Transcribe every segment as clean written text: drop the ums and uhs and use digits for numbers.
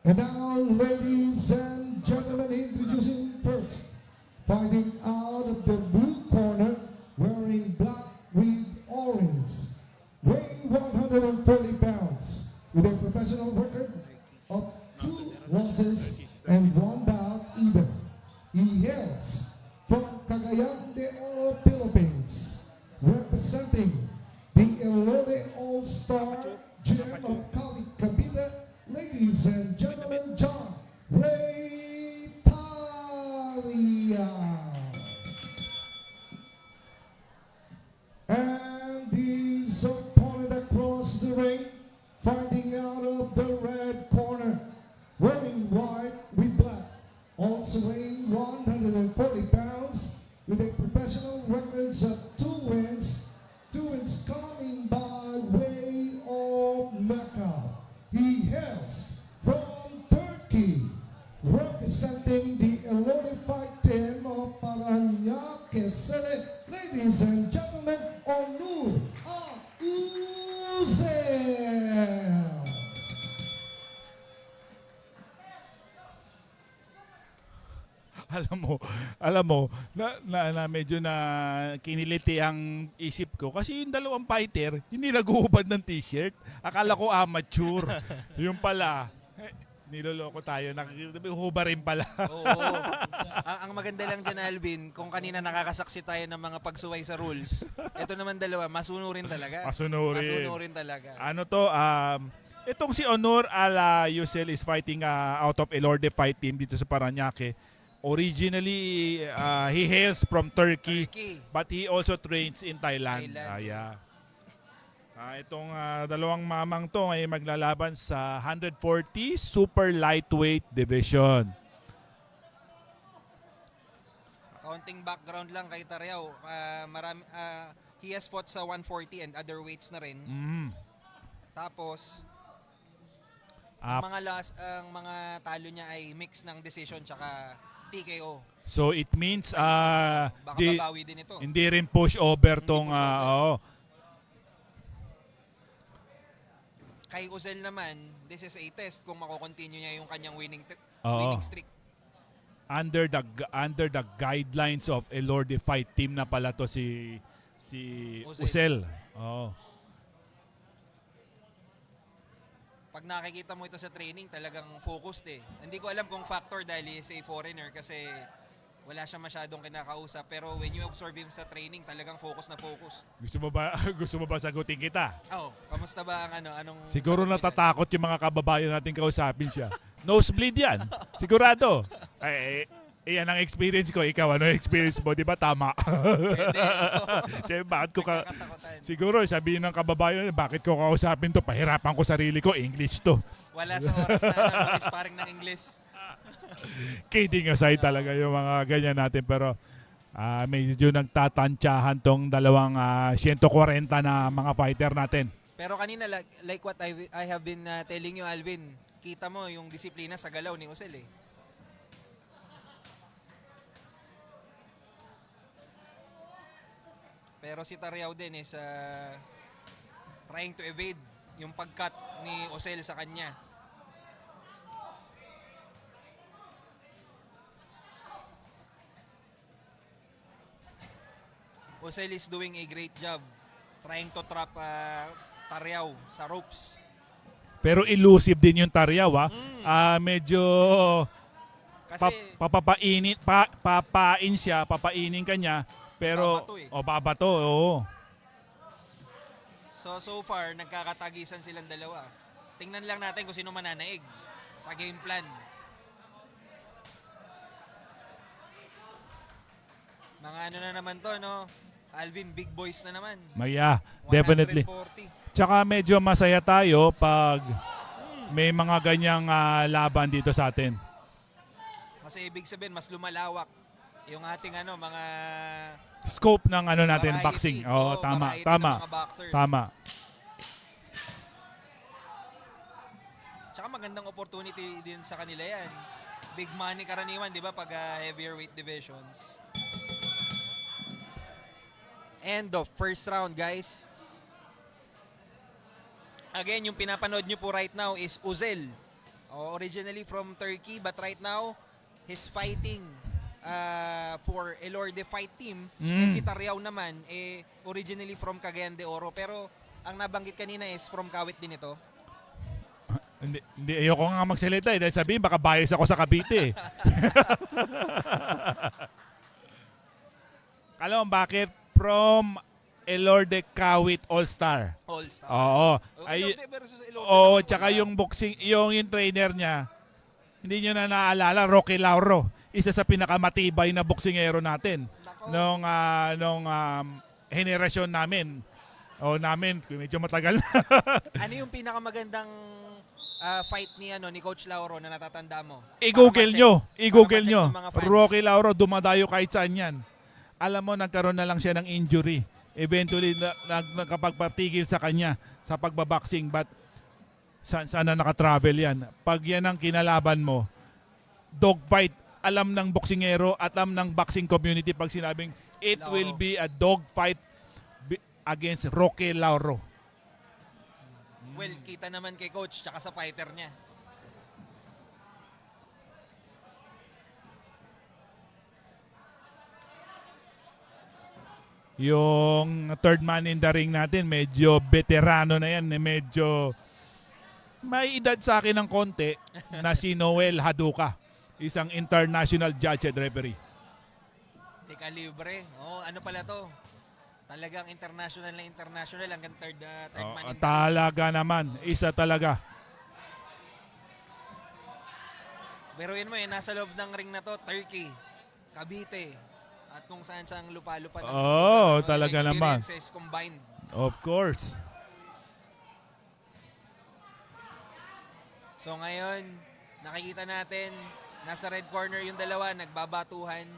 And now, ladies and gentlemen, introducing first, fighting out of the blue corner, wearing black with orange, weighing 140 pounds, with a professional record of 2 losses and 1 bout even. He hails from Cagayan de Oro, Philippines, representing the Elode All-Star Gym of Cali, Cavite. Ladies and gentlemen, John Ray Talia. And his opponent across the ring, fighting out of the red corner, wearing white with black, also weighing 140 pounds, with a professional records of 2 wins coming by way of knockout. He hails from Turkey, representing the Elode Fight Team of Paranaque City. Ladies and gentlemen, Onur Auzel. alam mo, na medyo na kiniliti ang isip ko kasi yung dalawang fighter, hindi naguhubad ng t-shirt. Akala ko amateur. Yung pala, niloloko tayo. Nakuhuba rin pala. Oo. Ang maganda lang dyan, Alvin, kung kanina nakakasaksi tayo ng mga pagsuway sa rules, ito naman dalawa, masunurin talaga. Masunurin talaga. Ano to, itong si Honor Ala Yusel is fighting out of Elorde Fight Team dito sa Paranaque. Originally, he hails from Turkey, but he also trains in Thailand. Yeah. Itong dalawang mamang to ay maglalaban sa 140 super lightweight division. Counting background lang kay Tariao, he has fought sa 140 and other weights na rin. Tapos, ang mga talo niya ay mix ng decision tsaka TKO. So it means Baka babawi din ito. hindi rin push over tong Kay Uzel naman, this is a test kung mako-continue niya yung kanyang winning streak. under the guidelines of Elorde Fight Team na pala to si Uzel. Oh. Pag nakikita mo ito sa training, talagang focused eh. Hindi ko alam kung factor dahil he is a foreigner kasi wala siya masyadong kinakausap. Pero when you observe him sa training, talagang focus na focus. Gusto mo ba sagutin kita? Oh, kamusta ba ang anong Siguro natatakot yung mga kababayan natin kausapin siya. Nosebleed yan. Sigurado. Yan ang experience ko. Ikaw, ano yung experience mo? Di ba tama? Siyempre, bakit ko siguro sabihin ng kababayan, bakit ko kausapin to? Pahirapan ko sarili ko. English to. Wala sa oras na mag-sparring ng English. Kidding aside talaga yung mga ganyan natin. Pero medyo nagtatansyahan tong dalawang 140 na mga fighter natin. Pero kanina, like what I have been telling you, Alvin, kita mo yung disiplina sa galaw ni Uzel eh. Pero si Tariao din is trying to evade yung pag-cut ni Uzel sa kanya. Uzel is doing a great job trying to trap Tariao sa ropes. Pero elusive din yung Tariao medyo Kasi papainin ka niya. Pero, babato, oo. So far, nagkakatagisan silang dalawa. Tingnan lang natin kung sino mananaig sa game plan. Mga ano na naman to, no? Alvin, big boys na naman. Yeah, definitely. 140. Tsaka medyo masaya tayo pag may mga ganyang laban dito sa atin. Mas ibig sabihin, mas lumalawak yung ating mga scope ng natin, variety. boxing. Oo, tama. Tsaka magandang opportunity din sa kanila yan. Big money karaniwan, di ba, pag heavier weight divisions. End of first round, guys. Again, yung pinapanood nyo po right now is Uzel Originally from Turkey, but right now, he's fighting for Elorde Fight Team. And si Tariao naman, originally from Cagayan de Oro. Pero ang nabanggit kanina is from Kawit din ito. Hindi, ayoko nga magsalita dahil sabihin baka bias ako sa Cavite. Alam mo bakit? From Elorde Kawit All-Star. All-Star. Oo. Elorde versus Elorde. Oo, tsaka yung boxing, yung trainer niya, hindi nyo na naalala, Rocky Lauro. Isa sa pinakamatibay na boksingero natin. Nung henerasyon namin. Namin, medyo matagal na. Ano yung pinakamagandang fight ni Coach Lauro na natatanda mo? I-google nyo. I-google nyo. Yung mga fans. Rocky Lauro, dumadayo kahit saan yan. Alam mo, nagkaroon na lang siya ng injury. Eventually, nakapagpatigil sa kanya sa pagbaboxing. But, sana nakatravel yan. Pag yan ang kinalaban mo, dogfight, alam ng boksingero at alam ng boxing community pag sinabing, it Lauro will be a dogfight against Rocky Lauro. Well, kita naman kay Coach tsaka sa fighter niya. Yung third man in the ring natin, medyo veterano na yan. Medyo may edad sa akin ng konti na si Noel Haduka. Isang international judge and referee. Tika libre. Ano pala to? Talagang international na international hanggang third man in the ring. Talaga naman. Isa talaga. Pero yun mo nasa loob ng ring na to, Turkey, Cavite, at kung saan saang lupa-lupa ng talaga naman. experiences combined. Of course. So ngayon, nakikita natin, nasa red corner yung dalawa, nagbabatuhan.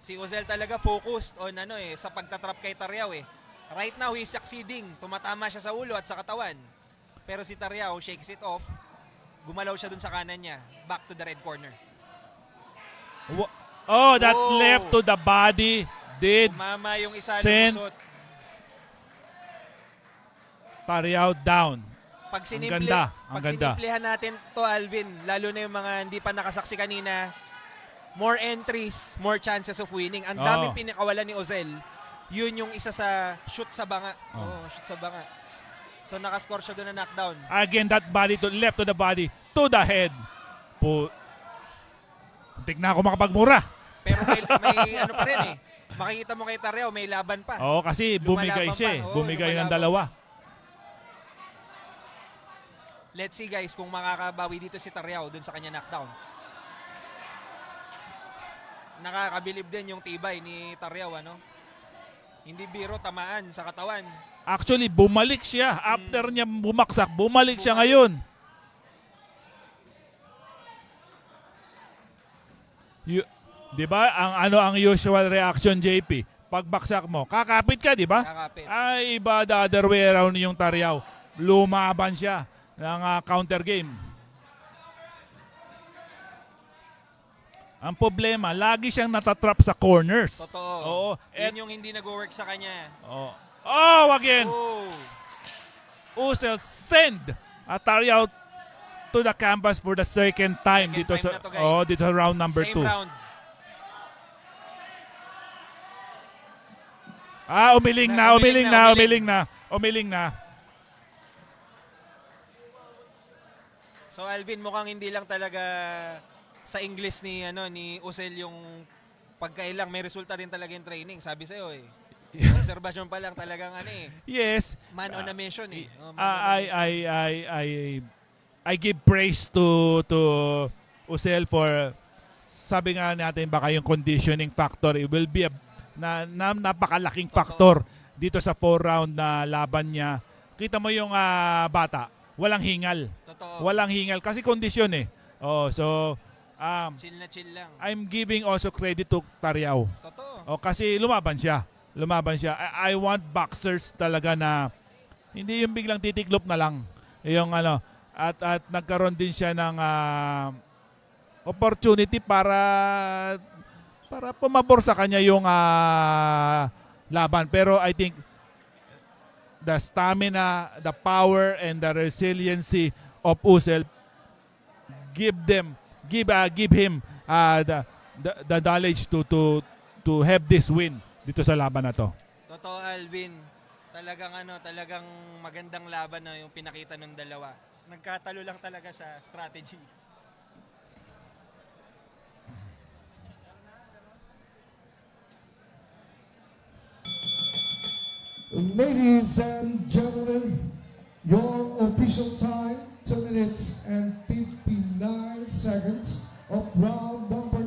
Si Ozel talaga focused on sa pagtatrap kay Tariao Right now, he's succeeding. Tumatama siya sa ulo at sa katawan. Pero si Tariao shakes it off. Gumalaw siya dun sa kanan niya. Back to the red corner. That left to the body did Mama yung isa send lumusot. Tariao down. Pag Ang ganda. sinimplehan natin to, Alvin, lalo na yung mga hindi pa nakasaksi kanina, more entries, more chances of winning. Ang daming pinakawalan ni Ozel. Yun yung isa sa shoot sa banga. Shoot sa banga. So nakascore siya doon na knockdown. Again, that body to left to the body, to the head. Tignan ako makapagmura. Pero may ano pa rin Makikita mo kay Tariao, may laban pa. Kasi bumigay Lumalaban siya. pa. Bumigay ng lumalaban. dalawa. Let's see guys kung makakabawi dito si Tariao dun sa kanya knockdown. Nakakabilib din yung tibay ni Tariao, Hindi biro, tamaan sa katawan. Actually, bumalik siya. After niya bumaksak, bumalik siya ngayon. Di ba? Ang usual reaction, JP? Pagbaksak mo, kakapit ka, di ba? Kakapit. Ay, iba the other way around yung Tariao. Lumaban siya ng counter game. Ang problema, lagi siyang natatrap sa corners. Totoo. Yun yung hindi nag-work sa kanya. Again. Uzel send Tariao to the canvas for the second time dito sa dito sa round number 2. Same round. Umiling na. So Alvin, mukhang hindi lang talaga sa English ni Uzel yung pagkailang, may resulta rin talaga yung training. Sabi sa'yo observation pa lang talagang Yes. Man on a mission I give praise to Uzel for, sabi nga natin baka yung conditioning factor it will be napakalaking factor dito sa 4 round na laban niya. Kita mo yung bata, walang hingal. Totoo. Walang hingal kasi kondisyon Chill na chill lang. I'm giving also credit to Tariao. Totoo. Kasi lumaban siya. I want boxers talaga na hindi yung biglang titiklop na lang. Yung at nagkaroon din siya ng opportunity para pumabor sa kanya yung laban. Pero I think the stamina, the power, and the resiliency of Usel. Give him the knowledge to have this win dito sa laban na to. Totoo, Alvin. Talagang magandang laban na yung pinakita ng dalawa. Nagkatalo lang talaga sa strategy. Ladies and gentlemen, your official time, 2 minutes and 59 seconds of round number